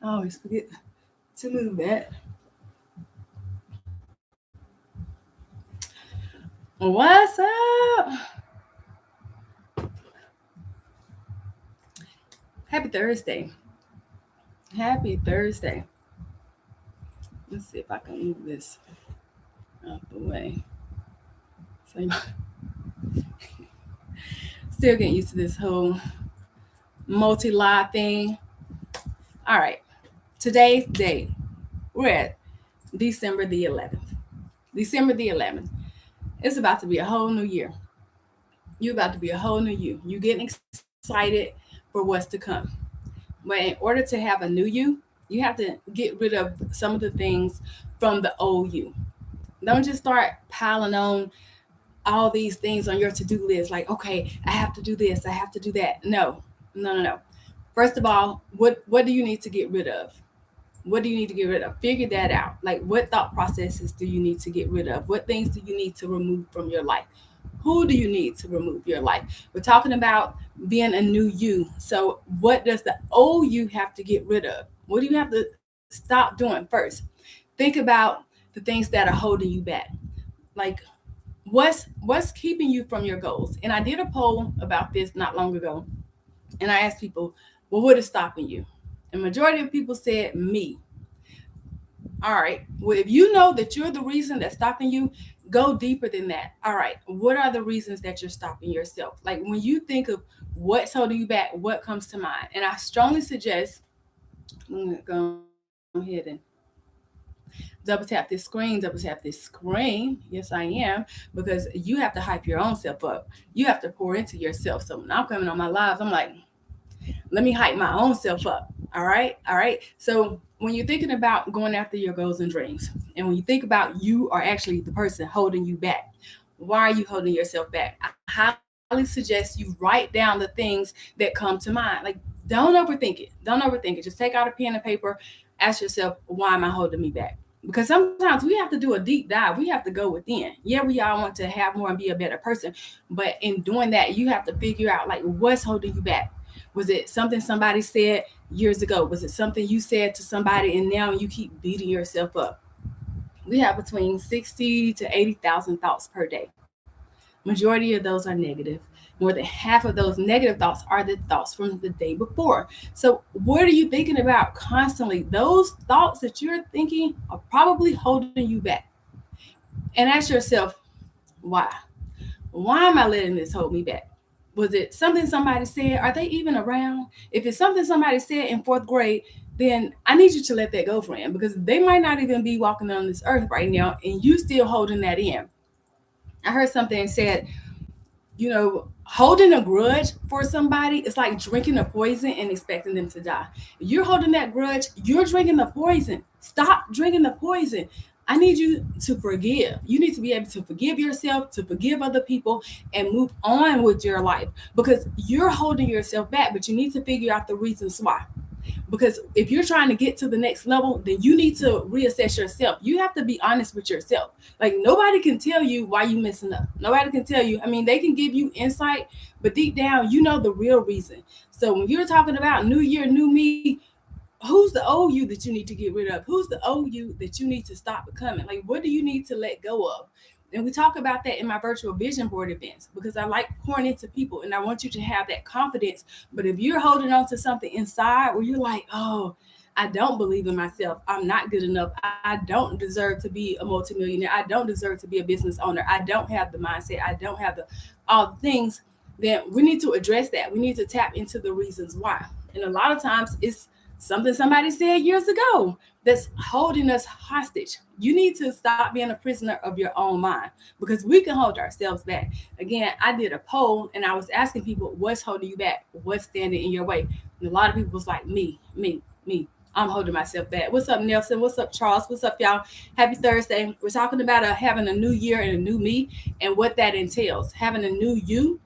I always forget to move that. What's up? Happy Thursday. Happy Thursday. Let's see if I can move this out the way. So, still getting used to this whole multi-lie thing. All right. Today's date. We're at December the 11th. December the 11th. It's about to be a whole new year. You're about to be a whole new you. You're getting excited for what's to come. But in order to have a new you have to get rid of some of the things from the old you. Don't just start piling on all these things on your to-do list. Like, okay, I have to do this, I have to do that. No, no, no, no. First of all, what do you need to get rid of? What do you need to get rid of? Figure that out. Like, what thought processes do you need to get rid of? What things do you need to remove from your life? Who do you need to remove your life? We're talking about being a new you. So what does the old you have to get rid of? What do you have to stop doing first? Think about the things that are holding you back. Like, what's keeping you from your goals? And I did a poll about this not long ago, and I asked people, well, what is stopping you? And majority of people said me. All right. Well, if you know that you're the reason that's stopping you, go deeper than that. All right. What are the reasons that you're stopping yourself? Like, when you think of what's holding you back, what comes to mind? And I strongly suggest, I'm going to go ahead and double tap this screen, double tap this screen. Yes, I am, because you have to hype your own self up. You have to pour into yourself. So when I'm coming on my lives, I'm like, let me hype my own self up. All right. All right. So when you're thinking about going after your goals and dreams, and when you think about you are actually the person holding you back, why are you holding yourself back? I highly suggest you write down the things that come to mind. Like, don't overthink it. Don't overthink it. Just take out a pen and paper. Ask yourself, why am I holding me back? Because sometimes we have to do a deep dive. We have to go within. Yeah, we all want to have more and be a better person. But in doing that, you have to figure out, like, what's holding you back. Was it something somebody said years ago? Was it something you said to somebody and now you keep beating yourself up? We have between 60 to 80,000 thoughts per day. Majority of those are negative. More than half of those negative thoughts are the thoughts from the day before. So what are you thinking about constantly? Those thoughts that you're thinking are probably holding you back. And ask yourself, why? Why am I letting this hold me back? Was it something somebody said? Are they even around? If it's something somebody said in fourth grade, then I need you to let that go, friend, because they might not even be walking on this earth right now, and you still holding that in. I heard something said, holding a grudge for somebody is like drinking a poison and expecting them to die. If you're holding that grudge, you're drinking the poison. Stop drinking the poison. I need you to forgive. You need to be able to forgive yourself, to forgive other people, and move on with your life, because you're holding yourself back, but you need to figure out the reasons why. Because if you're trying to get to the next level, then you need to reassess yourself. You have to be honest with yourself. Like, nobody can tell you why you messing up. Nobody can tell you. I mean, they can give you insight, but deep down, you know the real reason. So when you're talking about new year, new me, who's the old you that you need to get rid of? Who's the old you that you need to stop becoming? Like, what do you need to let go of? And we talk about that in my virtual vision board events, because I like pouring into people and I want you to have that confidence. But if you're holding on to something inside where you're like, oh, I don't believe in myself, I'm not good enough, I don't deserve to be a multimillionaire, I don't deserve to be a business owner, I don't have the mindset, I don't have all the things, then we need to address that. We need to tap into the reasons why. And a lot of times it's something somebody said years ago that's holding us hostage. You need to stop being a prisoner of your own mind, because we can hold ourselves back. Again, I did a poll and I was asking people, what's holding you back? What's standing in your way? And a lot of people was like, me. I'm holding myself back. What's up, Nelson? What's up, Charles? What's up, y'all? Happy Thursday. We're talking about having a new year and a new me, and what that entails. Having a new you,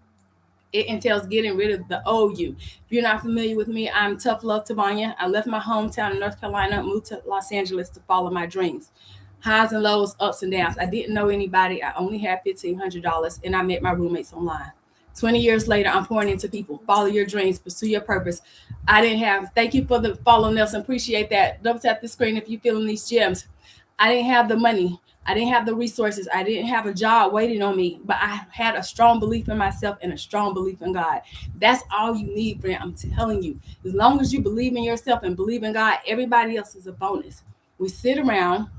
it entails getting rid of the old you. If you're not familiar with me, I'm Tough Love Tavanya. I left my hometown in North Carolina, moved to Los Angeles to follow my dreams. Highs and lows, ups and downs. I didn't know anybody. I only had $1,500, and I met my roommates online. 20 years later, I'm pouring into people. Follow your dreams, pursue your purpose. I didn't have, thank you for the follow, Nelson. Appreciate that. Double tap the screen if you're feeling these gems. I didn't have the money. I didn't have the resources. I didn't have a job waiting on me, but I had a strong belief in myself and a strong belief in God. That's all you need, friend. I'm telling you. As long as you believe in yourself and believe in God, everybody else is a bonus. We sit around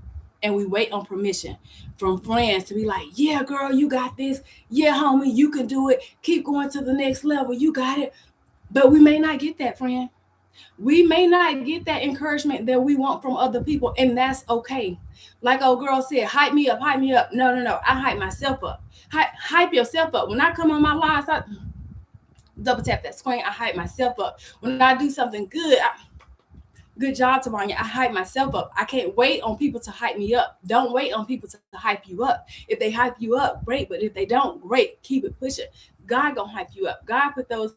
and we wait on permission from friends to be like, yeah, girl, you got this. Yeah, homie, you can do it. Keep going to the next level. You got it. But we may not get that, friend. We may not get that encouragement that we want from other people, and that's okay. Like old girl said, hype me up, hype me up. No, no, no. I hype myself up. Hype yourself up. When I come on my lives, I double tap that screen. I hype myself up. When I do something good, good job, Tavanya. I hype myself up. I can't wait on people to hype me up. Don't wait on people to hype you up. If they hype you up, great. But if they don't, great. Keep it pushing. God gonna hype you up. God put those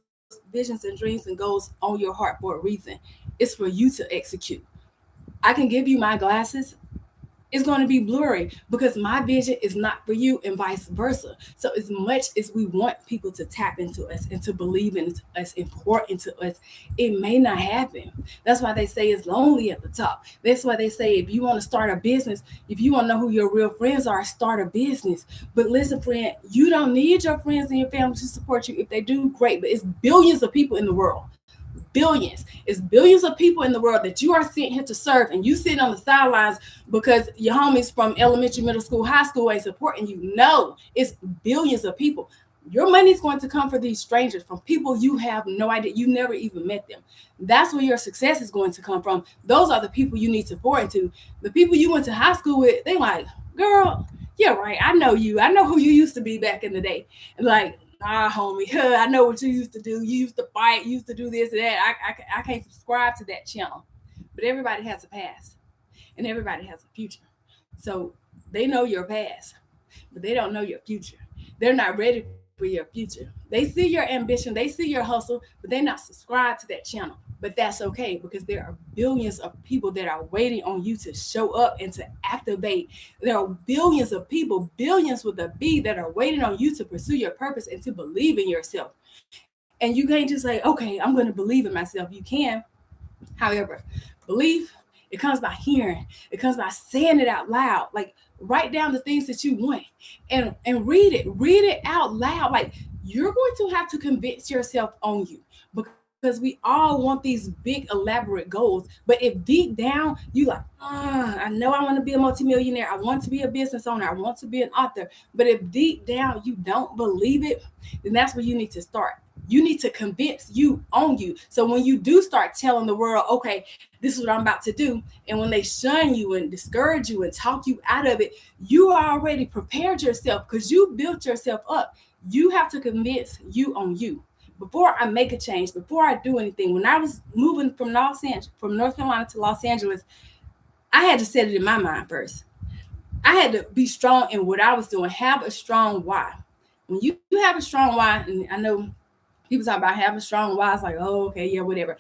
visions and dreams and goals on your heart for a reason. It's for you to execute. I can give you my glasses. It's going to be blurry because my vision is not for you and vice versa. So as much as we want people to tap into us and to believe in us and pour into us, it may not happen. That's why they say it's lonely at the top. That's why they say if you want to start a business, if you want to know who your real friends are, start a business. But listen, friend, you don't need your friends and your family to support you. If they do, great. But it's billions of people in the world. Billions. It's billions of people in the world that you are sent here to serve, and you sitting on the sidelines because your homies from elementary, middle school, high school ain't supporting you. No, it's billions of people. Your money's going to come for these strangers, from people you have no idea. You never even met them. That's where your success is going to come from. Those are the people you need to pour into. The people you went to high school with, they like, girl, yeah, right. I know you. I know who you used to be back in the day. And like, nah, homie, I know what you used to do. You used to fight. You used to do this and that. I can't subscribe to that channel. But everybody has a past, and everybody has a future. So they know your past, but they don't know your future. They're not ready for your future. They see your ambition, they see your hustle, but they're not subscribed to that channel. But that's okay, because there are billions of people that are waiting on you to show up and to activate. There are billions of people, billions with a B, that are waiting on you to pursue your purpose and to believe in yourself. And you can't just say, okay, I'm going to believe in myself. You can. However, belief, it comes by hearing. It comes by saying it out loud. Like, write down the things that you want and read it. Read it out loud. Like, you're going to have to convince yourself on you, because we all want these big elaborate goals. But if deep down you like, I know I want to be a multimillionaire, I want to be a business owner, I want to be an author, but if deep down you don't believe it, then that's where you need to start. You need to convince you on you. So when you do start telling the world, okay, this is what I'm about to do, and when they shun you and discourage you and talk you out of it, you already prepared yourself because you built yourself up. You have to convince you on you. Before I make a change, before I do anything, when I was moving from North Carolina to Los Angeles, I had to set it in my mind first. I had to be strong in what I was doing, have a strong why. When you have a strong why, and I know people talk about having a strong why, it's like, oh, okay, yeah, whatever.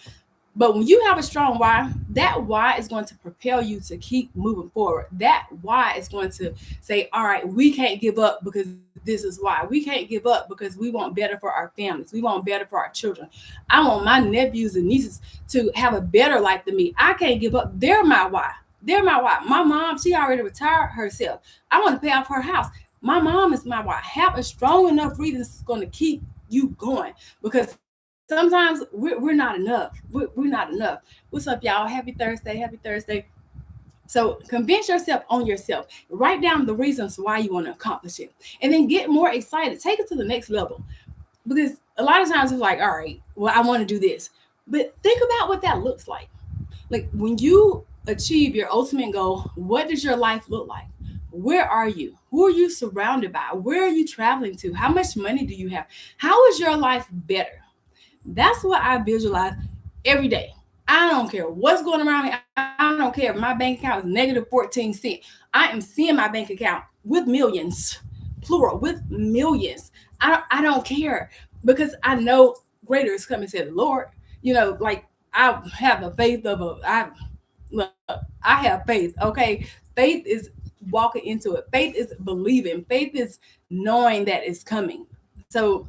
But when you have a strong why, that why is going to propel you to keep moving forward. That why is going to say, all right, we can't give up because this is why. We can't give up because we want better for our families. We want better for our children. I want my nephews and nieces to have a better life than me. I can't give up. They're my why. They're my why. My mom, she already retired herself. I want to pay off her house. My mom is my why. Have a strong enough reason that's going to keep you going, because sometimes we're not enough. We're not enough. What's up, y'all? Happy Thursday. Happy Thursday. So convince yourself on yourself. Write down the reasons why you want to accomplish it. And then get more excited. Take it to the next level. Because a lot of times it's like, all right, well, I want to do this. But think about what that looks like. Like, when you achieve your ultimate goal, what does your life look like? Where are you? Who are you surrounded by? Where are you traveling to? How much money do you have? How is your life better? That's what I visualize every day. I don't care what's going around me. I don't care if my bank account is negative 14 cents. I am seeing my bank account with millions, plural, with millions. I don't care, because I know greater is coming, said the Lord. Like, I have the faith of I have faith. Okay. Faith is walking into it. Faith is believing. Faith is knowing that it's coming. So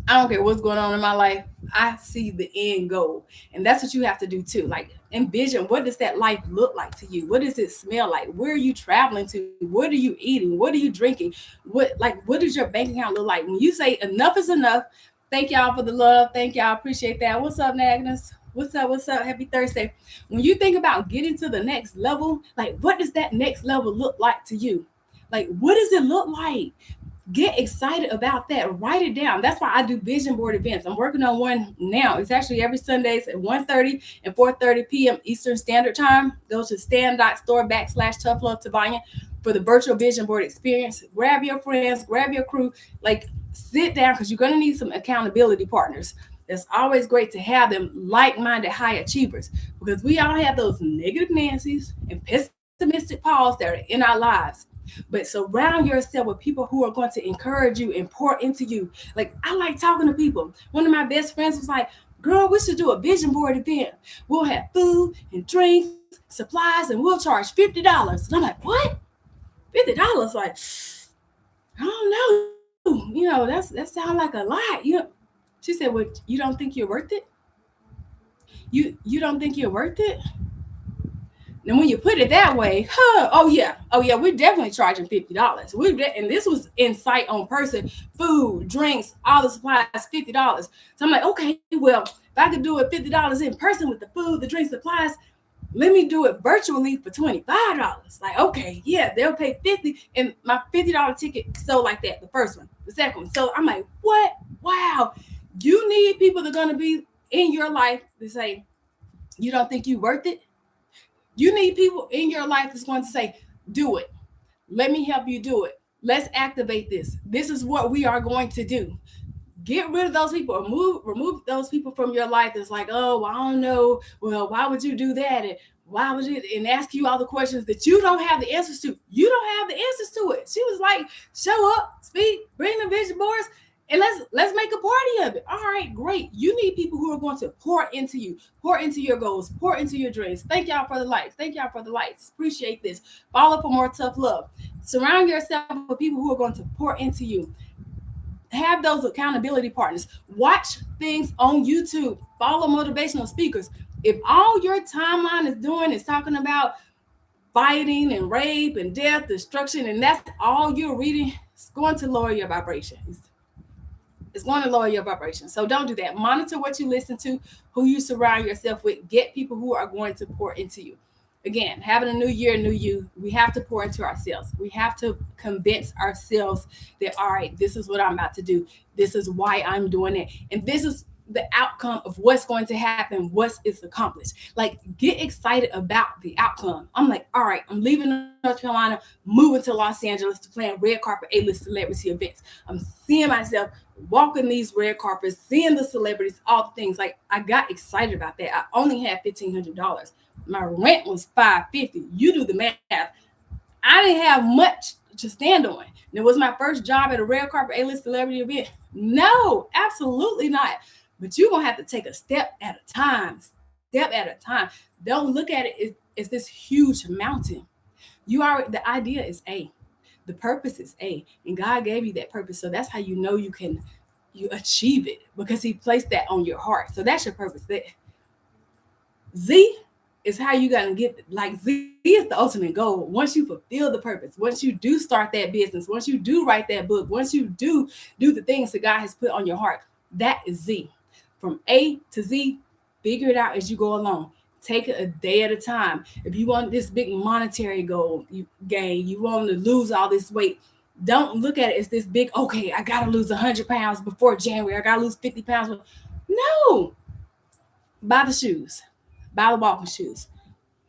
I don't care what's going on in my life. I see the end goal. And that's what you have to do too. Like envision, what does that life look like to you? What does it smell like? Where are you traveling to? What are you eating? What are you drinking? What does your bank account look like? When you say enough is enough, thank y'all for the love. Thank y'all. Appreciate that. What's up, Agnes? What's up? What's up? Happy Thursday. When you think about getting to the next level, like what does that next level look like to you? Like, what does it look like? Get excited about that. Write it down. That's why I do vision board events. I'm working on one now. It's actually every Sundays at 1:30 and 4:30 p.m. Eastern Standard Time. Go to stand.store/tough love Tavanya for the virtual vision board experience. Grab your friends, grab your crew, like sit down because you're going to need some accountability partners. It's always great to have them like-minded high achievers because we all have those negative Nancy's and pessimistic Pauls that are in our lives. But surround yourself with people who are going to encourage you and pour into you. Like, I like talking to people. One of my best friends was like, girl, we should do a vision board event. We'll have food and drinks, supplies, and we'll charge $50. And I'm like, what? $50? Like, I don't know. That sounds like a lot. She said, well, you don't think you're worth it? You don't think you're worth it? And when you put it that way, oh yeah, we're definitely charging $50. And this was in sight on person, food, drinks, all the supplies, $50. So I'm like, okay, well, if I could do it $50 in person with the food, the drinks, supplies, let me do it virtually for $25. Like, okay, yeah, they'll pay 50, and my $50 ticket sold like that. The first one, the second one. So I'm like, what? Wow, you need people that are gonna be in your life to say, you don't think you worth it? You need people in your life that's going to say, do it. Let me help you do it. Let's activate this. This is what we are going to do. Get rid of those people or remove those people from your life that's like, oh, well, I don't know. Well, why would you do that? And why would you, and ask you all the questions that you don't have the answers to. You don't have the answers to it. She was like, show up, speak, bring the vision boards, and let's make a party of it. All right, great. You need people who are going to pour into you, pour into your goals, pour into your dreams. Thank y'all for the lights. Thank y'all for the lights. Appreciate this. Follow for more tough love. Surround yourself with people who are going to pour into you. Have those accountability partners. Watch things on YouTube. Follow motivational speakers. If all your timeline is doing is talking about fighting and rape and death, destruction, and that's all you're reading, it's going to lower your vibration. It's going to lower your vibration. So don't do that. Monitor what you listen to, who you surround yourself with. Get people who are going to pour into you. Again, having a new year, new you, we have to pour into ourselves. We have to convince ourselves that, all right, this is what I'm about to do. This is why I'm doing it. And this is the outcome of what's going to happen, what is accomplished. Like, get excited about the outcome. I'm like, all right, I'm leaving North Carolina, moving to Los Angeles to plan red carpet A-list celebrity events. I'm seeing myself walking these red carpets, seeing the celebrities, all the things. Like, I got excited about that. I only had $1,500. My rent was $550. You do the math. I didn't have much to stand on. And it was my first job at a red carpet A-list celebrity event. No, absolutely not. But you're going to have to take a step at a time, step at a time. Don't look at it as this huge mountain. The idea is A. The purpose is A. And God gave you that purpose. So that's how you know you achieve it, because he placed that on your heart. So that's your purpose. Z is how you gotta get, like, Z is the ultimate goal. Once you fulfill the purpose, once you do start that business, once you do write that book, once you do the things that God has put on your heart, that is Z. From A to Z, figure it out as you go along. Take it a day at a time. If you want this big monetary goal you want to lose all this weight, don't look at it as this big, okay, I gotta lose 100 pounds before January, I gotta lose 50 pounds. No. Buy the shoes. Buy the walking shoes.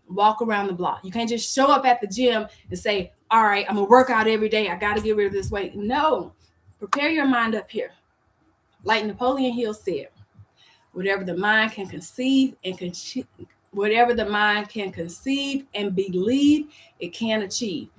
Walk around the block. You can't just show up at the gym and say, all right, I'm gonna work out every day, I gotta get rid of this weight. No. Prepare your mind up here. Like Napoleon Hill said, whatever the mind can conceive and believe, it can achieve.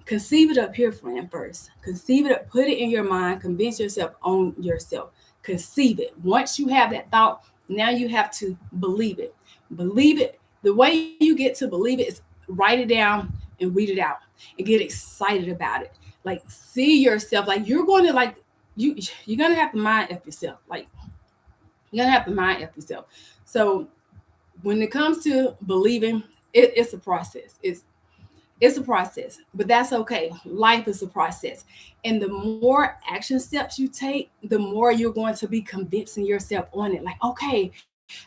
Conceive it up here, friend, first. Conceive it up, put it in your mind, convince yourself on yourself. Conceive it. Once you have that thought, now you have to believe it. Believe it. The way you get to believe it is write it down and read it out and get excited about it. Like, see yourself, like you're going to, like, you you're gonna have to mind up yourself. Like you're gonna have to mind up yourself. So when it comes to believing, it's a process. It's a process, but that's okay. Life is a process. And the more action steps you take, the more you're going to be convincing yourself on it. Like, okay,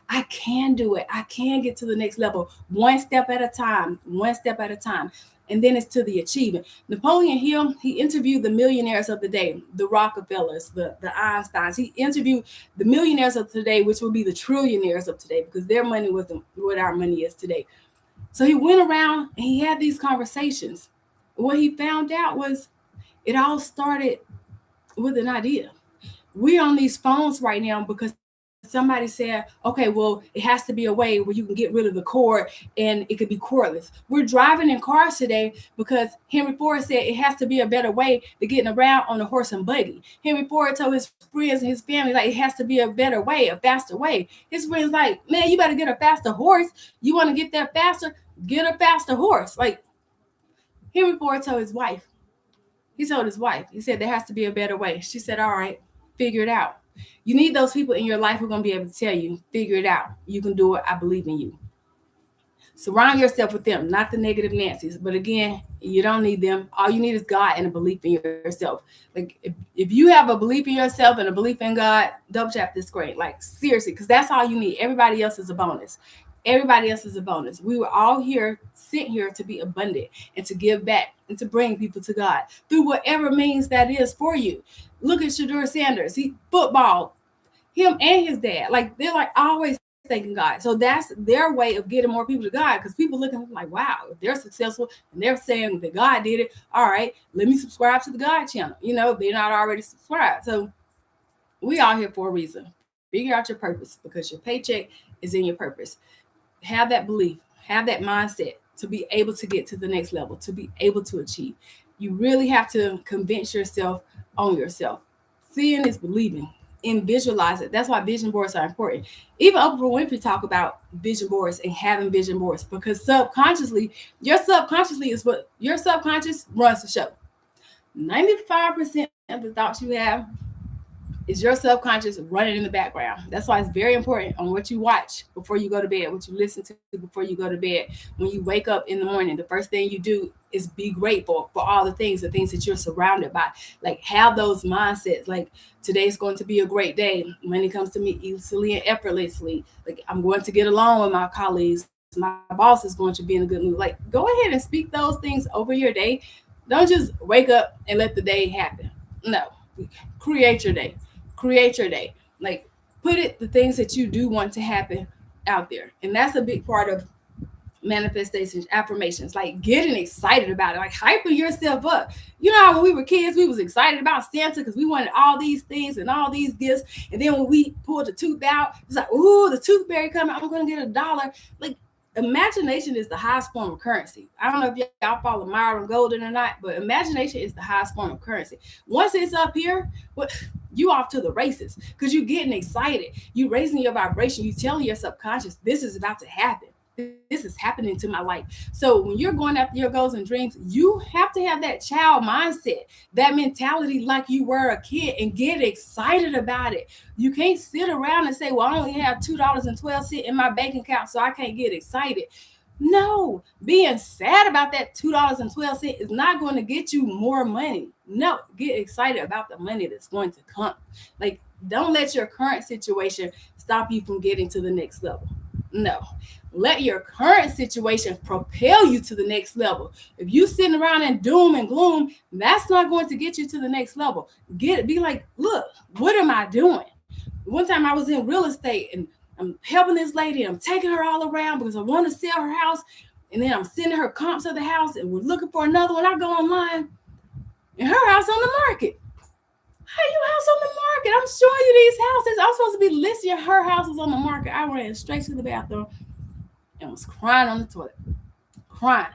I can do it. I can get to the next level, one step at a time, one step at a time. And then it's to the achievement. Napoleon Hill, he interviewed the millionaires of the day, the Rockefellers, the Einsteins. He interviewed the millionaires of today, which will be the trillionaires of today, because their money wasn't what our money is today. So he went around and he had these conversations. What he found out was it all started with an idea. We're on these phones right now because somebody said, okay, well, it has to be a way where you can get rid of the cord and it could be cordless. We're driving in cars today because Henry Ford said it has to be a better way to getting around on a horse and buggy. Henry Ford told his friends and his family, like, it has to be a better way, a faster way. His friends like, man, you better get a faster horse. You want to get there faster? Get a faster horse. Like Henry Ford told his wife, he told his wife, he said there has to be a better way. She said, all right, figure it out. You need those people in your life who are going to be able to tell you, figure it out. You can do it. I believe in you. Surround yourself with them, not the negative Nancy's. But again, you don't need them. All you need is God and a belief in yourself. Like if you have a belief in yourself and a belief in God, double tap this screen. Like seriously, because that's all you need. Everybody else is a bonus. Everybody else is a bonus. We were all here, sent here to be abundant and to give back and to bring people to God through whatever means that is for you. Look at Shedeur Sanders. He football, him and his dad. Like they're like always thanking God. So that's their way of getting more people to God, because people looking at them like, wow, if they're successful and they're saying that God did it, all right, let me subscribe to the God channel. You know, they're not already subscribed. So we all here for a reason. Figure out your purpose, because your paycheck is in your purpose. Have that belief, have that mindset to be able to get to the next level, to be able to achieve. You really have to convince yourself on yourself. Seeing is believing, and visualize it. That's why vision boards are important. Even Oprah Winfrey talk about vision boards and having vision boards, because subconsciously, your subconscious runs the show. 95% of the thoughts you have is your subconscious running in the background. That's why it's very important on what you watch before you go to bed, what you listen to before you go to bed. When you wake up in the morning, the first thing you do is be grateful for all the things that you're surrounded by. Like have those mindsets. Like today's going to be a great day. Money comes to me easily and effortlessly. Like I'm going to get along with my colleagues. My boss is going to be in a good mood. Like go ahead and speak those things over your day. Don't just wake up and let the day happen. No, create your day. Create your day. Like put it the things that you do want to happen out there. And that's a big part of manifestations, affirmations, like getting excited about it, like hyping yourself up. You know how when we were kids, we was excited about Santa because we wanted all these things and all these gifts. And then when we pulled the tooth out, it's like, ooh, the tooth fairy coming, I'm gonna get $1. Like imagination is the highest form of currency. I don't know if y'all follow Myron Golden or not, but imagination is the highest form of currency. Once it's up here, what you off to the races because you're getting excited. You raising your vibration. You telling your subconscious, this is about to happen. This is happening to my life. So when you're going after your goals and dreams, you have to have that child mindset, that mentality like you were a kid, and get excited about it. You can't sit around and say, well, I only have $2.12 in my bank account, so I can't get excited. No, being sad about that $2.12 is not going to get you more money. No, get excited about the money that's going to come. Like, don't let your current situation stop you from getting to the next level. No, let your current situation propel you to the next level. If you sitting around in doom and gloom, that's not going to get you to the next level. Be like, look, what am I doing? One time I was in real estate and I'm helping this lady. I'm taking her all around because I want to sell her house. And then I'm sending her comps of the house and we're looking for another one. I go online and her house on the market. How you house on the market? I'm showing you these houses. I'm supposed to be listing her houses on the market. I ran straight to the bathroom and was crying on the toilet. Crying.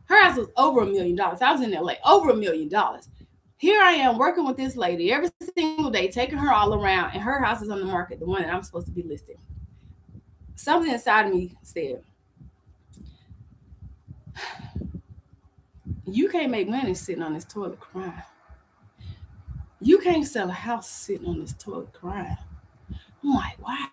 Her house was over $1 million. I was in LA, over $1 million. Here I am working with this lady every single day, taking her all around, and her house is on the market, the one that I'm supposed to be listing. Something inside of me said, you can't make money sitting on this toilet crying. You can't sell a house sitting on this toilet crying. I'm like, wow.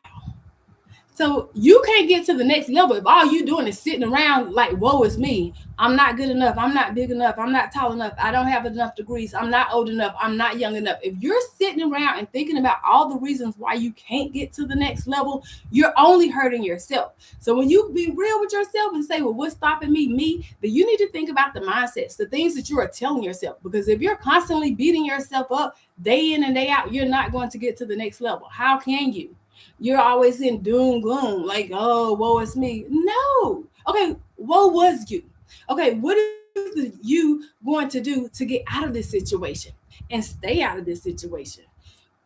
So you can't get to the next level if all you doing is sitting around like, woe is me. I'm not good enough. I'm not big enough. I'm not tall enough. I don't have enough degrees. I'm not old enough. I'm not young enough. If you're sitting around and thinking about all the reasons why you can't get to the next level, you're only hurting yourself. So when you be real with yourself and say, well, what's stopping me, then you need to think about the mindsets, the things that you are telling yourself. Because if you're constantly beating yourself up day in and day out, you're not going to get to the next level. How can you? You're always in doom gloom, like, oh, woe is me. No. Okay, woe was you. Okay, what is you going to do to get out of this situation and stay out of this situation?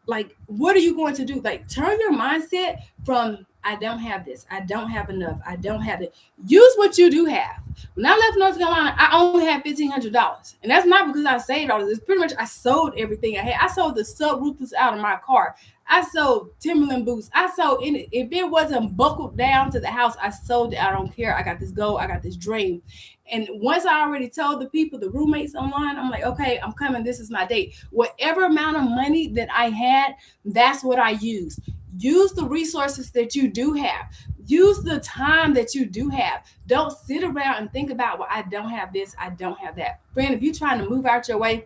Like, what are you going to do? Like, turn your mindset from I don't have this, I don't have enough, I don't have it. Use what you do have. When I left North Carolina, I only had $1,500, and that's not because I saved all this. It's pretty much I sold everything I had. I sold the subwoofers out of my car. I sold Timberland boots. I sold any. If it wasn't buckled down to the house, I sold it. I don't care. I got this goal. I got this dream. And once I already told the people, the roommates online, I'm like, okay, I'm coming. This is my date. Whatever amount of money that I had, that's what I used. Use the resources that you do have. Use the time that you do have. Don't sit around and think about, well, I don't have this, I don't have that. Friend, if you're trying to move out your way,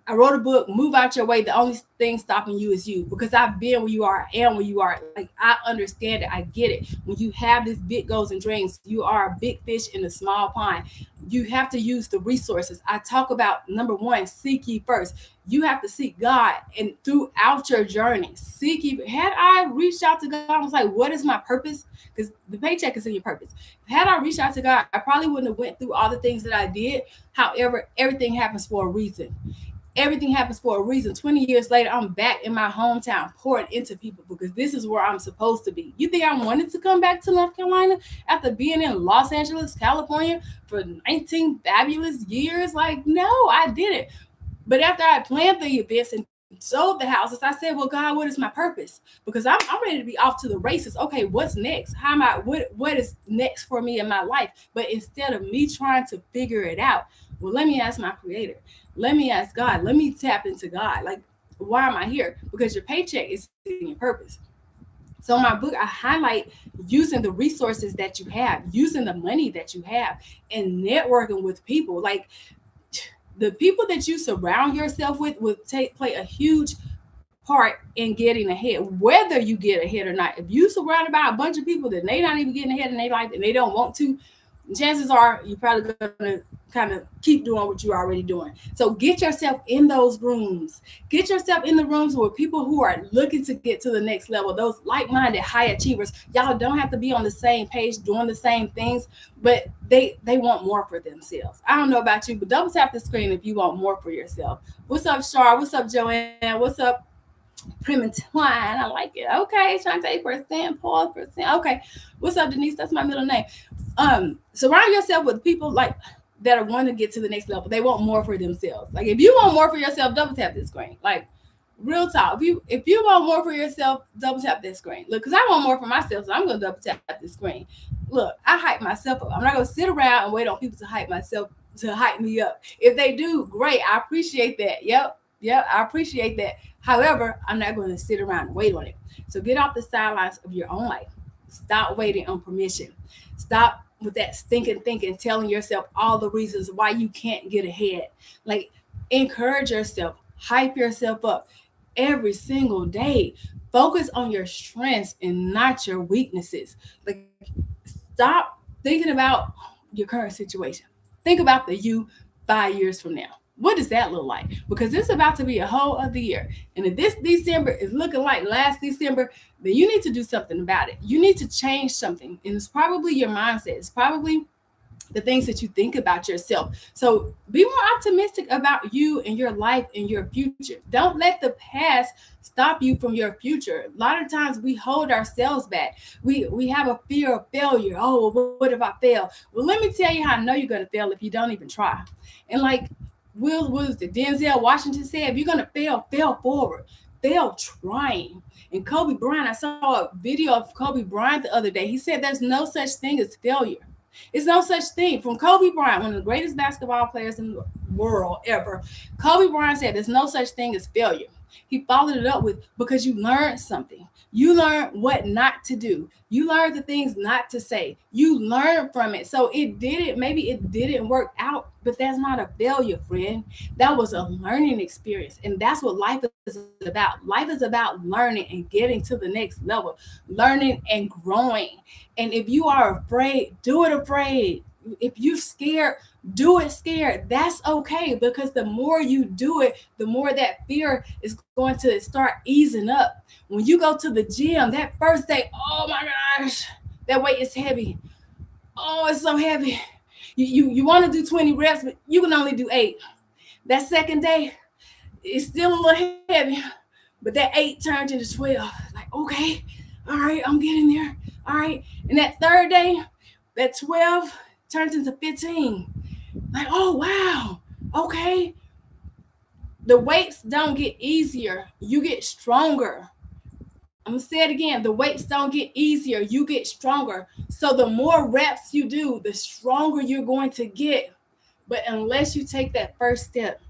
I wrote a book, Move Out Your Way. The only thing stopping you is you, because I've been where you are, I am where you are. Like, I understand it, I get it. When you have these big goals and dreams, you are a big fish in a small pond. You have to use the resources. I talk about number one, seek ye first. You have to seek God, and throughout your journey, seek ye. Had I reached out to God, I was like, what is my purpose? Because the paycheck is in your purpose. Had I reached out to God, I probably wouldn't have went through all the things that I did. However, everything happens for a reason. Everything happens for a reason. 20 years later, I'm back in my hometown pouring into people because this is where I'm supposed to be. You think I wanted to come back to North Carolina after being in Los Angeles, California for 19 fabulous years? Like, no, I didn't. But after I planned the events and sold the houses, I said, well, God, what is my purpose? Because I'm ready to be off to the races. Okay, what's next? How am I, what is next for me in my life? But instead of me trying to figure it out, well, let me ask my creator. Let me ask God. Let me tap into God. Like, why am I here? Because your paycheck is in your purpose. So in my book, I highlight using the resources that you have, using the money that you have, and networking with people. Like, the people that you surround yourself with will play a huge part in getting ahead, whether you get ahead or not. If you surrounded by a bunch of people that they not even getting ahead in their life and they don't want to, chances are you're probably gonna kind of keep doing what you're already doing. So get yourself in those rooms. Get yourself in the rooms with people who are looking to get to the next level. Those like-minded high achievers. Y'all don't have to be on the same page doing the same things, but they want more for themselves. I don't know about you, but double tap the screen if you want more for yourself. What's up, Char? What's up, Joanne? What's up, Primatine? I like it. Okay, Shantae percent, Paul percent. Okay, what's up, Denise? That's my middle name. Surround yourself with people like that are wanting to get to the next level. They want more for themselves. Like, if you want more for yourself, double tap this screen. Like, real talk. If you want more for yourself, double tap this screen. Look, because I want more for myself, so I'm gonna double tap this screen. Look, I hype myself up. I'm not gonna sit around and wait on people to hype me up. If they do, great. I appreciate that. Yep, I appreciate that. However, I'm not going to sit around and wait on it. So get off the sidelines of your own life. Stop waiting on permission. Stop with that stinking thinking, telling yourself all the reasons why you can't get ahead. Like, encourage yourself, hype yourself up every single day. Focus on your strengths and not your weaknesses. Like, stop thinking about your current situation. Think about the you 5 years from now. What does that look like? Because it's about to be a whole other year. And if this December is looking like last December, then you need to do something about it. You need to change something. And it's probably your mindset. It's probably the things that you think about yourself. So be more optimistic about you and your life and your future. Don't let the past stop you from your future. A lot of times we hold ourselves back. We have a fear of failure. Oh, well, what if I fail? Well, let me tell you how I know you're going to fail if you don't even try. And like Denzel Washington said, if you're going to fail forward. Fail trying. And Kobe Bryant, I saw a video of Kobe Bryant the other day. He said there's no such thing as failure. It's no such thing. From Kobe Bryant, one of the greatest basketball players in world ever. Kobe Bryant said there's no such thing as failure. He followed it up with, because you learned something. You learned what not to do. You learned the things not to say. You learned from it. So maybe it didn't work out, but that's not a failure, friend. That was a learning experience. And that's what life is about. Life is about learning and getting to the next level, learning and growing. And if you are afraid, do it afraid. If you're scared, do it scared. That's okay, because the more you do it, the more that fear is going to start easing up. When you go to the gym that first day, oh my gosh, that weight is heavy. Oh, it's so heavy. You want to do 20 reps, but you can only do 8. That second day, it's still a little heavy, but that 8 turns into 12. Like, okay, all right, I'm getting there. All right. And that third day, that 12 turns into 15. Like, oh, wow. Okay. The weights don't get easier. You get stronger. I'm going to say it again. The weights don't get easier. You get stronger. So the more reps you do, the stronger you're going to get. But unless you take that first step,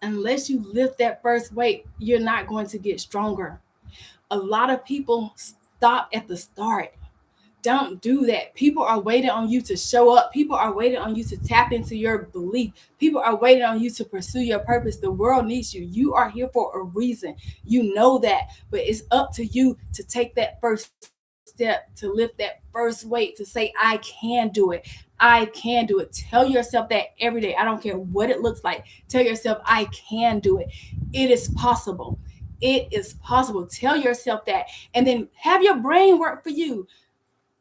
unless you lift that first weight, you're not going to get stronger. A lot of people stop at the start. Don't do that. People are waiting on you to show up. People are waiting on you to tap into your belief. People are waiting on you to pursue your purpose. The world needs you. You are here for a reason. You know that. But it's up to you to take that first step, to lift that first weight, to say, I can do it. I can do it. Tell yourself that every day. I don't care what it looks like. Tell yourself, I can do it. It is possible. It is possible. Tell yourself that. And then have your brain work for you.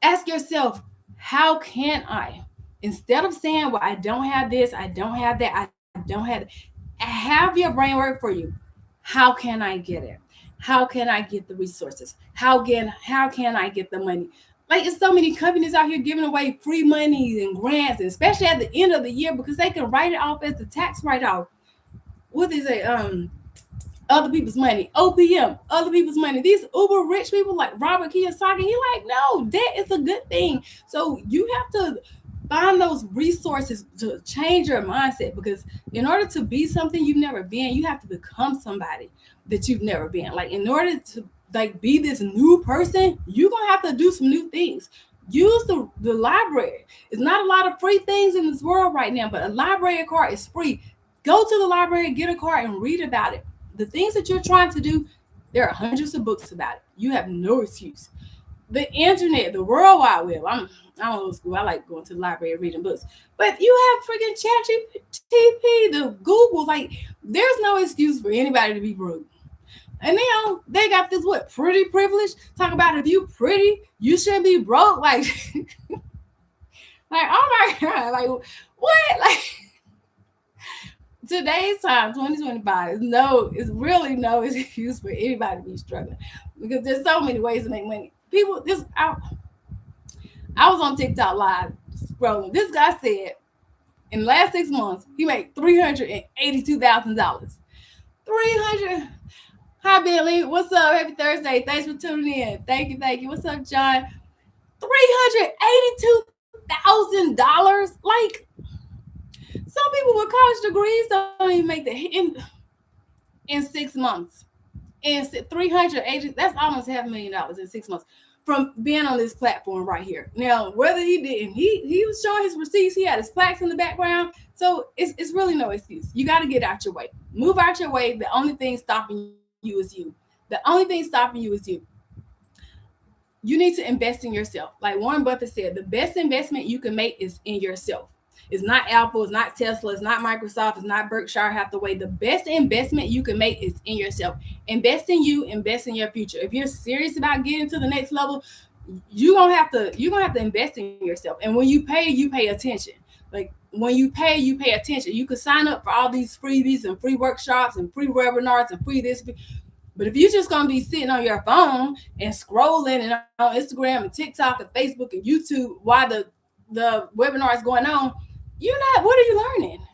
Ask yourself, how can I? Instead of saying, well, I don't have this, I don't have that, I don't have that, have your brain work for you. How can I get it? How can I get the resources? How can I get the money? Like, it's so many companies out here giving away free money and grants, and especially at the end of the year, because they can write it off as the tax write-off. What is it? Other people's money, OPM, other people's money. These uber rich people like Robert Kiyosaki, he like, no, debt is a good thing. So you have to find those resources to change your mindset, because in order to be something you've never been, you have to become somebody that you've never been. Like, in order to like be this new person, you're gonna have to do some new things. Use the library. It's not a lot of free things in this world right now, but a library card is free. Go to the library, get a card, and read about it. The things that you're trying to do, there are hundreds of books about it. You have no excuse. The internet, the World Wide Web. I'm old school. I like going to the library and reading books. But you have freaking ChatGPT, the Google. Like, there's no excuse for anybody to be broke. And they got this pretty privilege. Talk about, if you pretty, you shouldn't be broke. Like, like, oh my God, like, what? Like, today's time, 2025, it's really no excuse for anybody to be struggling, because there's so many ways to make money. People, I was on TikTok live scrolling. This guy said in the last 6 months he made $382,000. 300. Hi Billy, what's up? Happy Thursday. Thanks for tuning in. Thank you. What's up, John? $382,000. Like, some people with college degrees don't even make that in 6 months. And 380, that's almost $500,000 in 6 months from being on this platform right here. Now, whether he didn't, he was showing his receipts. He had his plaques in the background. So it's really no excuse. You got to get out your way. Move out your way. The only thing stopping you is you. The only thing stopping you is you. You need to invest in yourself. Like Warren Buffett said, the best investment you can make is in yourself. It's not Apple, it's not Tesla, it's not Microsoft, it's not Berkshire Hathaway. The best investment you can make is in yourself. Invest in you, invest in your future. If you're serious about getting to the next level, you're gonna have to invest in yourself. And when you pay attention. Like, when you pay attention. You can sign up for all these freebies and free workshops and free webinars and free this. But if you're just gonna be sitting on your phone and scrolling and on Instagram and TikTok and Facebook and YouTube while the webinar is going on, what are you learning?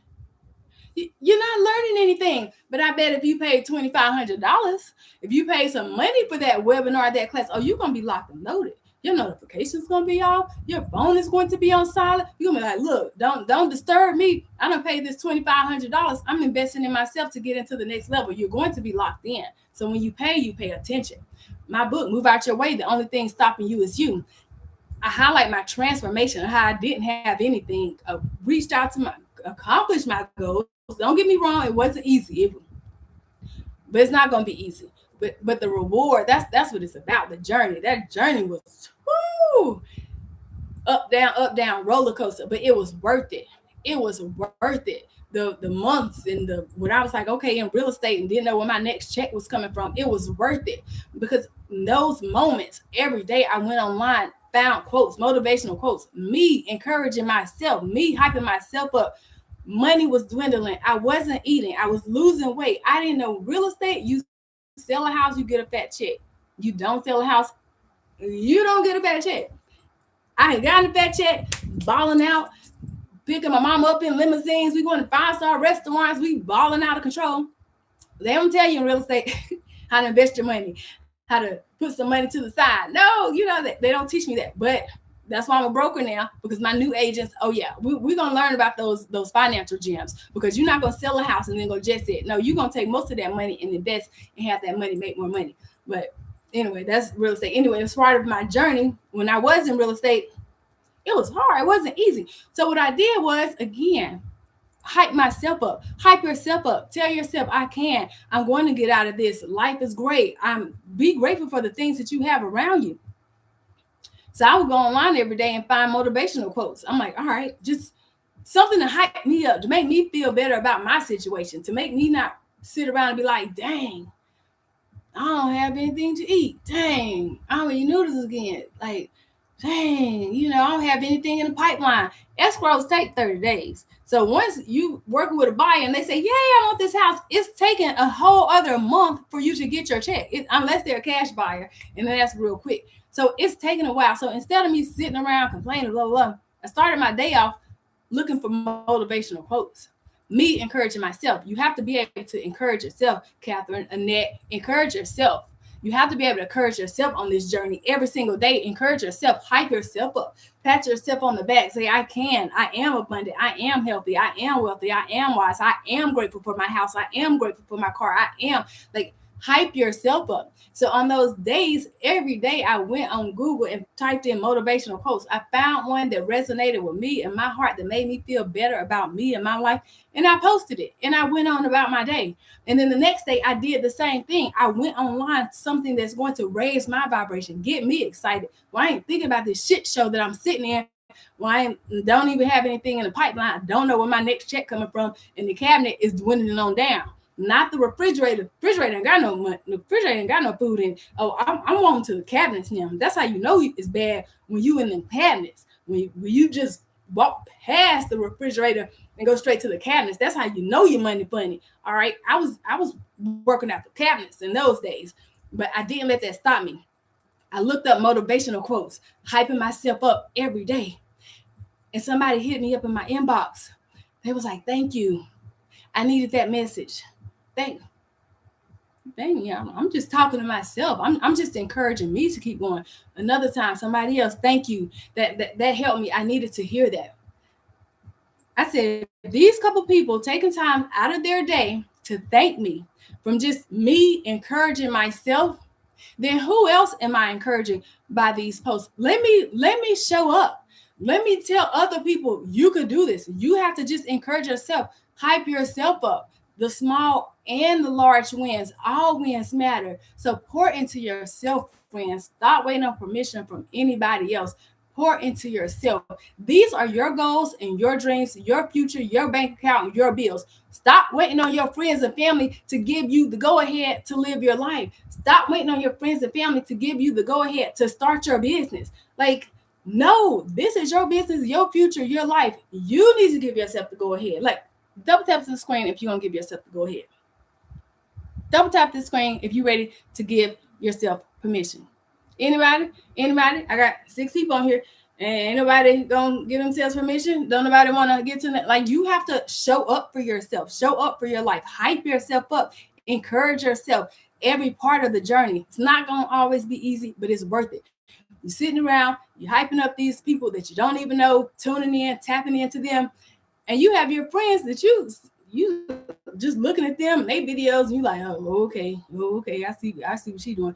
You're not learning anything. But I bet if you paid $2,500, if you pay some money for that webinar, that class, you're going to be locked and loaded. Your notifications gonna be off. Your phone is going to be on silent. You're gonna be like, look, don't disturb me. I don't pay this $2,500. I'm investing in myself to get into the next level. You're going to be locked in. So when you pay attention. My book, Move Out Your Way, the only thing stopping you is you. I highlight my transformation, how I didn't have anything, reached out to accomplished my goals. Don't get me wrong, it wasn't easy, but it's not going to be easy. But the reward, that's what it's about. The journey, that journey was woo, up down roller coaster, but it was worth it. It was worth it. The months and the when I was like, okay, in real estate and didn't know where my next check was coming from, it was worth it because in those moments, every day I went online, found quotes, motivational quotes, me encouraging myself, me hyping myself up. Money was dwindling. I wasn't eating. I was losing weight. I didn't know real estate. You sell a house, you get a fat check. You don't sell a house, you don't get a fat check. I ain't got a fat check, balling out, picking my mom up in limousines. We going to 5-star restaurants. We balling out of control. They don't tell you in real estate how to invest your money, how to put some money to the side. No, they don't teach me that. But that's why I'm a broker now, because my new agents, oh yeah, we're gonna learn about those financial gems, because you're not gonna sell a house and then go just it. No, you're gonna take most of that money and invest and have that money make more money. But anyway, that's real estate. Anyway, as part of my journey, when I was in real estate, it was hard. It wasn't easy. So what I did was, again, hype myself up. Hype yourself up. Tell yourself, I can. I'm going to get out of this. Life is great. Be grateful for the things that you have around you. So I would go online every day and find motivational quotes. I'm like, all right, just something to hype me up, to make me feel better about my situation, to make me not sit around and be like, dang, I don't have anything to eat. Dang, I don't eat noodles again. Like, dang, I don't have anything in the pipeline. Escrows take 30 days. So once you working with a buyer and they say, yeah, I want this house, it's taking a whole other month for you to get your check, unless they're a cash buyer, and then that's real quick. So it's taking a while. So instead of me sitting around complaining, blah, blah, blah, I started my day off looking for motivational quotes. Me encouraging myself. You have to be able to encourage yourself, Catherine, Annette. Encourage yourself. You have to be able to encourage yourself on this journey every single day. Encourage yourself. Hype yourself up. Pat yourself on the back. Say, I can. I am abundant. I am healthy. I am wealthy. I am wise. I am grateful for my house. I am grateful for my car. I am. Like, hype yourself up. So on those days, every day I went on Google and typed in motivational quotes. I found one that resonated with me and my heart, that made me feel better about me and my life. And I posted it and I went on about my day. And then the next day I did the same thing. I went online, something that's going to raise my vibration, get me excited. Well, I ain't thinking about this shit show that I'm sitting in. Well, I don't even have anything in the pipeline. I don't know where my next check coming from. And the cabinet is dwindling on down. Not the refrigerator. Refrigerator ain't got no money. The refrigerator ain't got no food in. Oh, I'm walking to the cabinets now. That's how you know it's bad, when you in the cabinets. When you just walk past the refrigerator and go straight to the cabinets. That's how you know your money funny. All right. I was working out the cabinets in those days, but I didn't let that stop me. I looked up motivational quotes, hyping myself up every day. And somebody hit me up in my inbox. They was like, thank you. I needed that message. Thank you. I'm just talking to myself. I'm just encouraging me to keep going. Another time, somebody else, thank you. That helped me. I needed to hear that. I said, these couple people taking time out of their day to thank me from just me encouraging myself, then who else am I encouraging by these posts? Let me show up. Let me tell other people you could do this. You have to just encourage yourself. Hype yourself up. The small and the large wins, all wins matter. So pour into yourself, friends. Stop waiting on permission from anybody else. Pour into yourself. These are your goals and your dreams, your future, your bank account, your bills. Stop waiting on your friends and family to give you the go-ahead to live your life. Stop waiting on your friends and family to give you the go-ahead to start your business. Like, no, this is your business, your future, your life. You need to give yourself the go-ahead. Like, double tap the screen if you're going to give yourself the go-ahead. Double tap the screen if you're ready to give yourself permission. Anybody? I got 6 people on here. And ain't nobody gonna give themselves permission. Don't nobody want to get to that. Like, you have to show up for yourself. Show up for your life. Hype yourself up. Encourage yourself every part of the journey. It's not gonna always be easy, but it's worth it. You're sitting around, you're hyping up these people that you don't even know, tuning in, tapping into them, and you have your friends that you just looking at them, they videos, and you like, oh, okay, I see what she doing.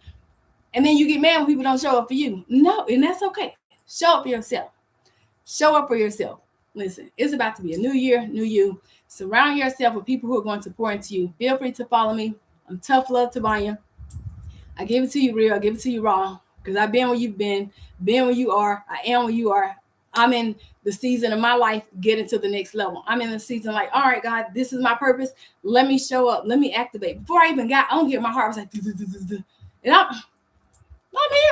And then you get mad when people don't show up for you. No, and that's okay. Show up for yourself. Show up for yourself. Listen, it's about to be a new year, new you. Surround yourself with people who are going to pour into you. Feel free to follow me. I'm Tough Love Tabanya. I give it to you real. I give it to you raw. Because I've been where you've been where you are. I am where you are. I'm in the season of my life getting to the next level. I'm in the season like, all right, God, this is my purpose. Let me show up. Let me activate. Before I even got on here, my heart was like, and I'm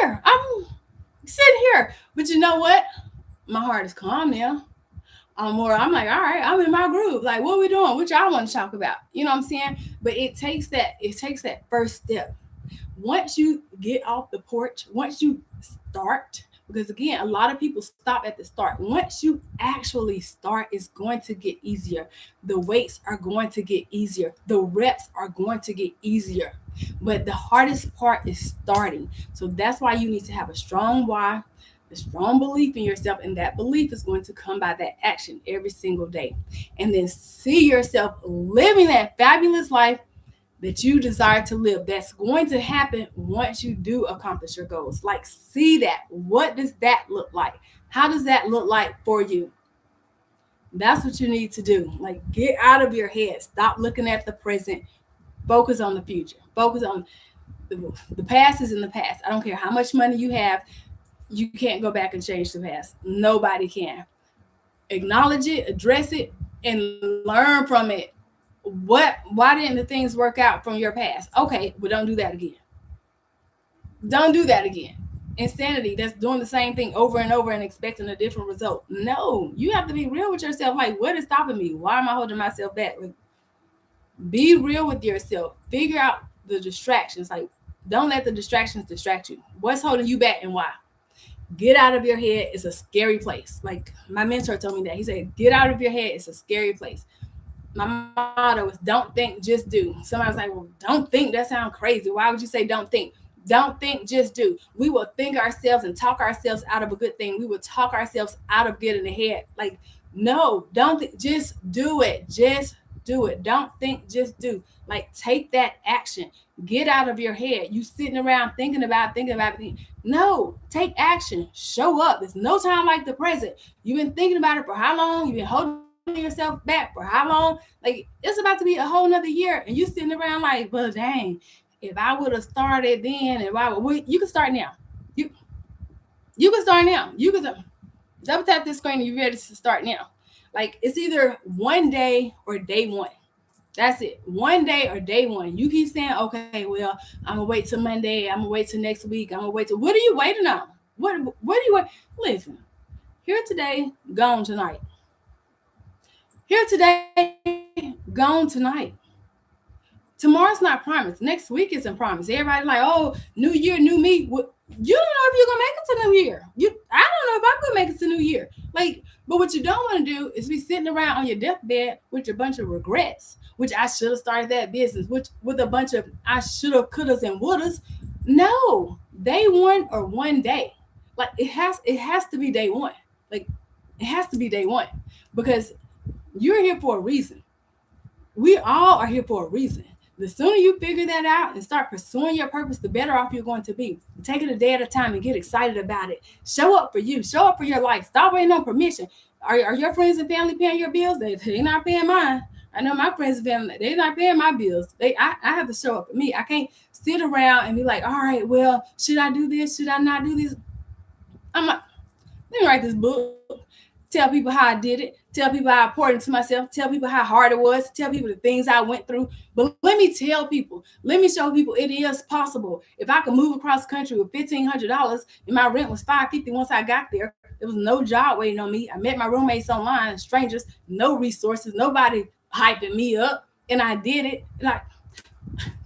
here. I'm sitting here. But you know what? My heart is calm now. I'm like, all right, I'm in my groove. Like, what are we doing? What y'all want to talk about? You know what I'm saying? But it takes that first step. Once you get off the porch, once you start, because again, a lot of people stop at the start. Once you actually start, it's going to get easier. The weights are going to get easier. The reps are going to get easier. But the hardest part is starting. So that's why you need to have a strong why, a strong belief in yourself, and that belief is going to come by that action every single day. And then see yourself living that fabulous life that you desire to live. That's going to happen once you do accomplish your goals. Like, see that. What does that look like? How does that look like for you? That's what you need to do. Like, get out of your head. Stop looking at the present. Focus on the future. Focus on the past is in the past. I don't care how much money you have. You can't go back and change the past. Nobody can. Acknowledge it, address it, and learn from it. Why didn't the things work out from your past? Okay, but don't do that again. Don't do that again. Insanity, that's doing the same thing over and over and expecting a different result. No, you have to be real with yourself. Like, what is stopping me? Why am I holding myself back? Like, be real with yourself. Figure out the distractions. Like, don't let the distractions distract you. What's holding you back and why? Get out of your head. It's a scary place. Like, my mentor told me that. He said, get out of your head. It's a scary place. My motto is don't think, just do. Somebody was like, well, don't think, that sounds crazy. Why would you say don't think? Don't think, just do. We will think ourselves and talk ourselves out of a good thing. We will talk ourselves out of getting ahead. Like, no, don't think, just do it. Just do it. Don't think, just do. Like, take that action. Get out of your head. You sitting around thinking about. No, take action. Show up. There's no time like the present. You've been thinking about it for how long? You've been holding yourself back for how long? Like, it's about to be a whole nother year, and you sitting around like, well, dang, if I would have started then, and you can start now. You you can start now. You can double tap this screen and you're ready to start now. Like, it's either one day or day one. That's it. One day or day one. You keep saying, okay, well, I'm gonna wait till Monday. I'm gonna wait till next week. I'm gonna wait till. What are you waiting on? What are you wait? Listen, here today, gone tonight. Here today, gone tonight. Tomorrow's not promised. Next week isn't promised. Everybody's like, oh, new year, new me. You don't know if you're gonna make it to New Year. I don't know if I'm gonna make it to New Year. Like, but what you don't want to do is be sitting around on your deathbed with a bunch of regrets. Which I should have started that business. Which with a bunch of I should have, could have, and would have. No, day one or one day. Like, it has to be day one. Like, it has to be day one because you're here for a reason. We all are here for a reason. The sooner you figure that out and start pursuing your purpose, the better off you're going to be. Take it a day at a time and get excited about it. Show up for you. Show up for your life. Stop waiting on permission. Are your friends and family paying your bills? They're not paying mine. I know my friends and family, they're not paying my bills. I have to show up for me. I can't sit around and be like, all right, well, should I do this? Should I not do this? I'm like, let me write this book. Tell people how I did it. Tell people how I poured into myself. Tell people how hard it was. Tell people the things I went through. But let me tell people, let me show people it is possible. If I could move across the country with $1,500 and my rent was $550 once I got there, there was no job waiting on me. I met my roommates online, strangers, no resources, nobody hyping me up, and I did it. Like,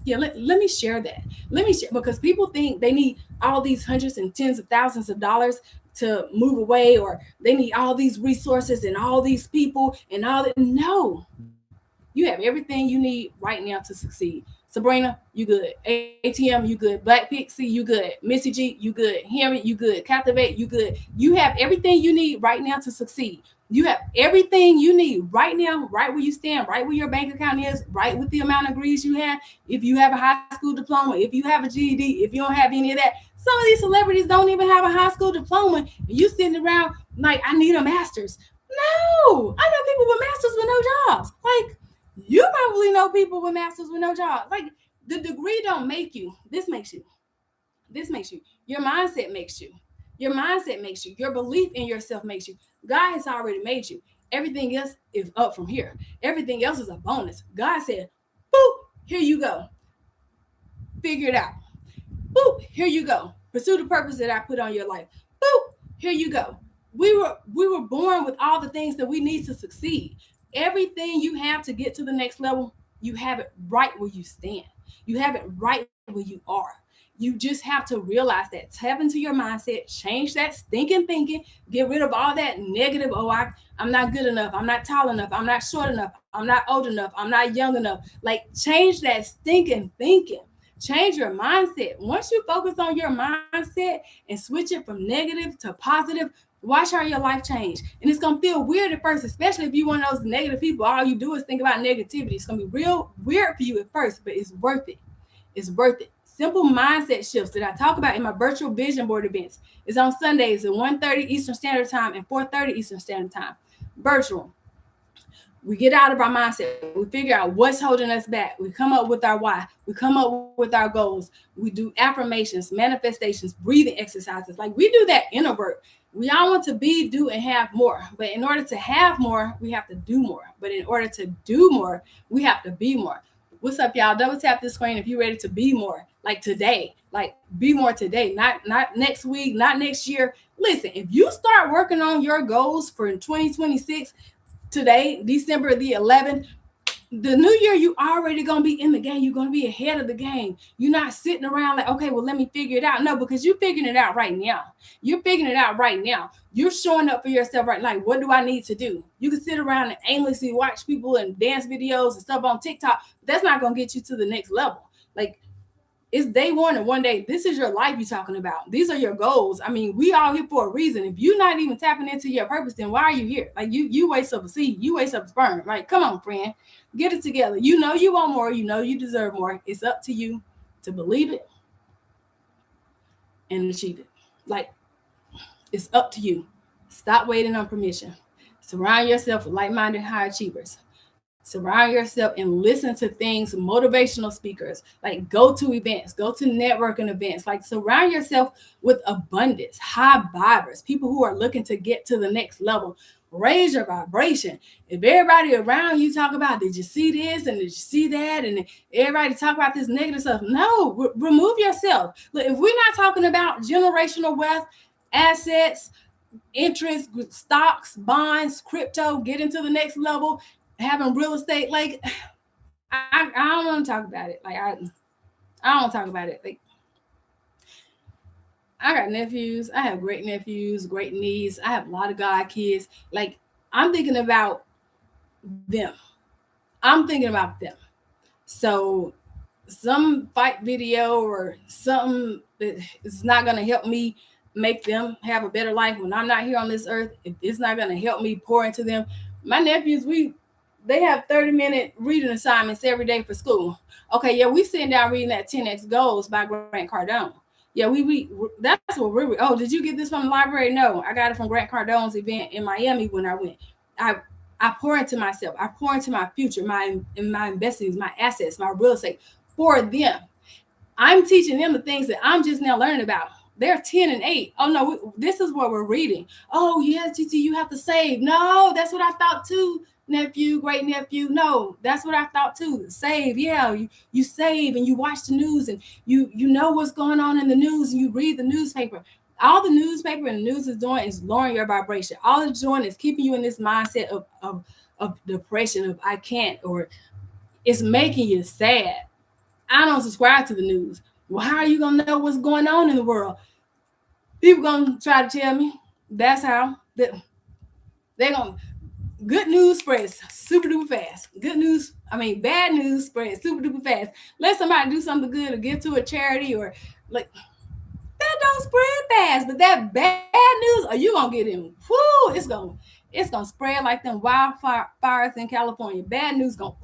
yeah, let me share that. Let me share, because people think they need all these hundreds and tens of thousands of dollars to move away, or they need all these resources and all these people and all that. No, you have everything you need right now to succeed. Sabrina, you good. ATM, you good. Black Pixie, you good. Missy G, you good. Henry, you good. Captivate, you good. You have everything you need right now to succeed. You have everything you need right now, right where you stand, right where your bank account is, right with the amount of degrees you have. If you have a high school diploma, if you have a GED, if you don't have any of that, some of these celebrities don't even have a high school diploma. And you sitting around like, I need a master's. No, I know people with masters with no jobs. Like, you probably know people with masters with no jobs. Like, the degree don't make you. This makes you. This makes you. Your mindset makes you. Your mindset makes you. Your belief in yourself makes you. God has already made you. Everything else is up from here. Everything else is a bonus. God said, boop, here you go. Figure it out. Boop, here you go. Pursue the purpose that I put on your life. Boop, here you go. We were born with all the things that we need to succeed. Everything you have to get to the next level, you have it right where you stand. You have it right where you are. You just have to realize that. Tap into your mindset, change that stinking thinking, get rid of all that negative. Oh, I'm not good enough. I'm not tall enough. I'm not short enough. I'm not old enough. I'm not young enough. Like, change that stinking thinking. Change your mindset. Once you focus on your mindset and switch it from negative to positive, watch how your life change. And it's gonna feel weird at first, especially if you're one of those negative people. All you do is think about negativity. It's gonna be real weird for you at first, but it's worth it. It's worth it. Simple mindset shifts that I talk about in my virtual vision board events is on Sundays at 1:30 Eastern Standard Time and 4:30 Eastern Standard Time. Virtual. We get out of our mindset. We figure out what's holding us back. We come up with our why. We come up with our goals. We do affirmations, manifestations, breathing exercises. Like, we do that inner work. We all want to be, do, and have more. But in order to have more, we have to do more. But in order to do more, we have to be more. What's up, y'all? Double tap the screen if you're ready to be more. Like today. Like, be more today. Not next week, not next year. Listen, if you start working on your goals for 2026, today, December the 11th, the new year, you already gonna be in the game. You're gonna be ahead of the game. You're not sitting around like, okay, well, let me figure it out. No, because you're figuring it out right now. You're figuring it out right now. You're showing up for yourself right. Like, what do I need to do? You can sit around and aimlessly watch people and dance videos and stuff on TikTok. That's not gonna get you to the next level. Like, it's day one and one day. This is your life you're talking about. These are your goals. I mean, we all here for a reason. If you're not even tapping into your purpose, then why are you here? Like, you waste up a seed, you waste up a sperm. Like, come on, friend, get it together. You know you want more. You know you deserve more. It's up to you to believe it and achieve it. Like, it's up to you. Stop waiting on permission. Surround yourself with like-minded high achievers. Surround yourself and listen to things, motivational speakers, like go to events, go to networking events, like surround yourself with abundance, high vibers, people who are looking to get to the next level. Raise your vibration. If everybody around you talk about, did you see this and did you see that, and everybody talk about this negative stuff, no, remove yourself. Look, if we're not talking about generational wealth, assets, interest, stocks, bonds, crypto, get into the next level, having real estate, like, I don't want to talk about it. Like, I don't want to talk about it. Like, I got nephews. I have great nephews, great nieces. I have a lot of god kids. Like, I'm thinking about them. I'm thinking about them. So some fight video or something that is not going to help me make them have a better life when I'm not here on this earth, if it's not going to help me pour into them. My nephews, they have 30-minute reading assignments every day for school. Okay, yeah, we sitting down reading that 10X Goals by Grant Cardone. Yeah, that's what we're. Oh, did you get this from the library? No, I got it from Grant Cardone's event in Miami when I went. I pour into myself. I pour into my future, my investments, my assets, my real estate for them. I'm teaching them the things that I'm just now learning about. They're 10 and 8. Oh, no, this is what we're reading. Oh, yes, TT, you have to save. No, that's what I thought too, nephew, great nephew. No, that's what I thought too. Save. Yeah, you save and you watch the news and you know what's going on in the news and you read the newspaper. All the newspaper and the news is doing is lowering your vibration. All it's doing is keeping you in this mindset of depression, of I can't, or it's making you sad. I don't subscribe to the news. Well, how are you going to know what's going on in the world? People going to try to tell me. That's how. They're going to. good news spreads super duper fast. Bad news spreads super duper fast. Let somebody do something good or give to a charity or like that don't spread fast. But that bad news, are you gonna get in? Whoo! It's gonna spread like them wildfires in California. Bad news gonna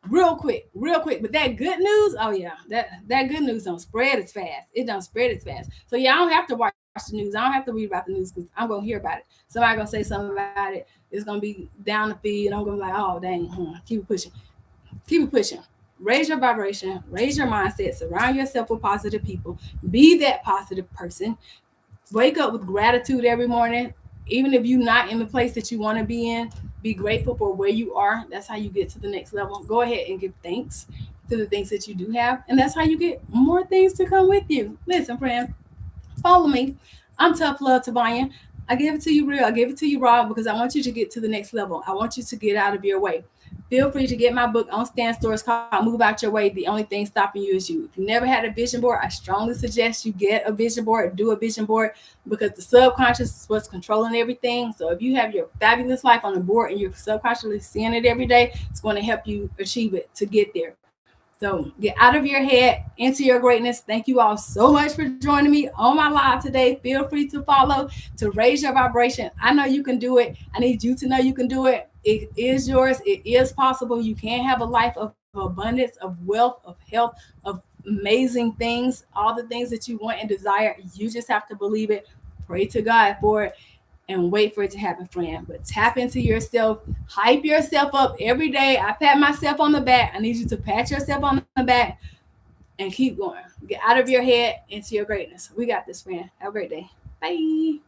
real quick, real quick. But that good news, oh yeah, that good news don't spread as fast. It don't spread as fast. So yeah, I don't have to watch the news. I don't have to read about the news because I'm gonna hear about it. Somebody gonna say something about it. It's gonna be down the feed, and I'm gonna be like, oh dang, keep it pushing, keep it pushing. Raise your vibration, raise your mindset, surround yourself with positive people. Be that positive person. Wake up with gratitude every morning. Even if you're not in the place that you want to be in, be grateful for where you are. That's how you get to the next level. Go ahead and give thanks to the things that you do have. And that's how you get more things to come with you. Listen, friend, follow me. I'm Tough Love Tabanya. I give it to you real. I give it to you raw because I want you to get to the next level. I want you to get out of your way. Feel free to get my book on stand stores called Move Out Your Way. The only thing stopping you is you. If you never had a vision board, I strongly suggest you get a vision board, do a vision board because the subconscious is what's controlling everything. So if you have your fabulous life on the board and you're subconsciously seeing it every day, it's going to help you achieve it to get there. So get out of your head into your greatness. Thank you all so much for joining me on my live today. Feel free to follow to raise your vibration. I know you can do it. I need you to know you can do it. It is yours. It is possible. You can have a life of abundance, of wealth, of health, of amazing things, all the things that you want and desire. You just have to believe it. Pray to God for it and wait for it to happen, friend. But tap into yourself, hype yourself up every day. I pat myself on the back. I need you to pat yourself on the back and keep going. Get out of your head into your greatness. We got this, friend. Have a great day. Bye.